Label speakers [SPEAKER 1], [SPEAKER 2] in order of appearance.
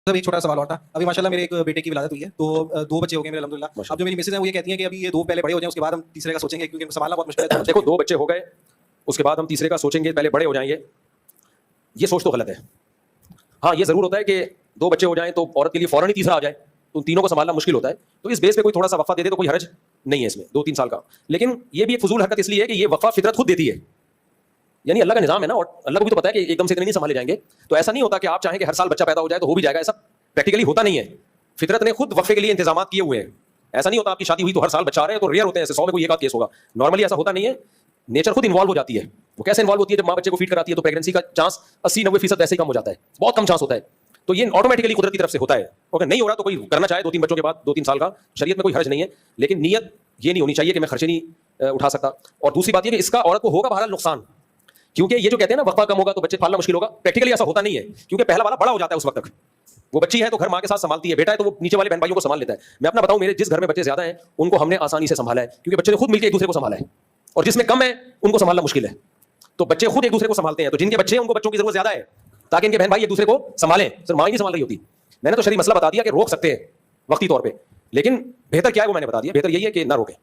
[SPEAKER 1] सब एक छोटा सवाल और था। अभी माशाल्लाह मेरे एक बेटे की विलादत हुई है, तो 2 बच्चे हो गए मेरे अल्हम्दुलिल्लाह। अब जो मेरी मिसेज है वो ये कहती हैं कि अभी ये 2 पहले बड़े हो जाएं, उसके बाद हम तीसरे का सोचेंगे, क्योंकि इनको संभालना बहुत मुश्किल है।
[SPEAKER 2] देखो 2 बच्चे हो गए, उसके बाद हम तीसरे का सोचेंगे, पहले बड़े हो जाएंगे, ये सोच तो गलत है। हाँ, ये जरूर होता है कि 2 बच्चे हो जाएं तो औरत के लिए फौरन ही तीसरा आ जाए, तो उन तीनों को संभालना मुश्किल होता है। तो इस बेस पे कोई थोड़ा सा वक्फा दे दे तो कोई हर्ज नहीं है इसमें, 2-3 साल का। लेकिन ये भी एक फजूल हरकत इसलिए है कि ये वक्फा फितरत खुद देती है, यानी अल्लाह का निजाम है ना, और अल्लाह को भी तो पता है कि एकदम से इतने नहीं संभाले जाएंगे। तो ऐसा नहीं होता कि आप चाहें कि हर साल बच्चा पैदा हो जाए तो हो भी जाएगा, ऐसा प्रैक्टिकली होता नहीं है। फितरत ने खुद वक्फे के लिए इंतजाम किए हुए हैं। ऐसा नहीं होता आपकी शादी हुई तो हर साल बच्चा आ रहे हैं, तो रेयर होते हैं, 100 में कोई एक आध केस होगा। नॉर्मली ऐसा होता नहीं है, नेचर खुद इन्वॉल्व हो जाती है। वो कैसे इन्वॉल्व होती है? जब माँ बच्चे को फीड कराती है तो प्रेगनेंसी का चांस 80-90% ऐसे ही कम हो जाता है, बहुत कम चांस होता है। तो ये ऑटोमेटिकली कुदरत की तरफ से होता है। अगर नहीं हो रहा तो कोई करना चाहे 2-3 बच्चों के बाद 2-3 साल का, शरीयत में कोई हर्ज नहीं है, लेकिन नीयत ये नहीं होनी चाहिए कि मैं खर्चे नहीं उठा सकता। और दूसरी बात ये कि इसका औरत को होगा बहरहाल नुकसान, क्योंकि ये जो कहते हैं ना वक्फा कम होगा तो बच्चे पालना मुश्किल होगा, प्रैक्टिकली ऐसा होता नहीं है, क्योंकि पहला वाला बड़ा हो जाता है उस वक्त तक। वो बच्ची है तो घर माँ के साथ संभालती है, बेटा है तो वो नीचे वाले बहन भाइयों को संभाल लेता है। मैं अपना बताऊं, मेरे जिस घर में बच्चे ज्यादा हैं उनको हमने आसानी से संभाला है, क्योंकि बच्चे ने खुद मिलकर एक दूसरे को संभाला है, और जिसमें कम है उनको संभालना मुश्किल है। तो बच्चे खुद एक दूसरे को संभालते हैं, तो जिनके बच्चे हैं उनको बच्चों की जरूरत ज्यादा है, ताकि इनके बहन भाई एक दूसरे को संभालें। सिर्फ माँ ही नहीं संभाल रही होती। मैंने तो शरीय मसला बता दिया कि रोक सकते हैं वक्ती तौर पर, लेकिन बेहतर क्या है वो मैंने बता दिया। बेहतर यही है कि ना रोकें।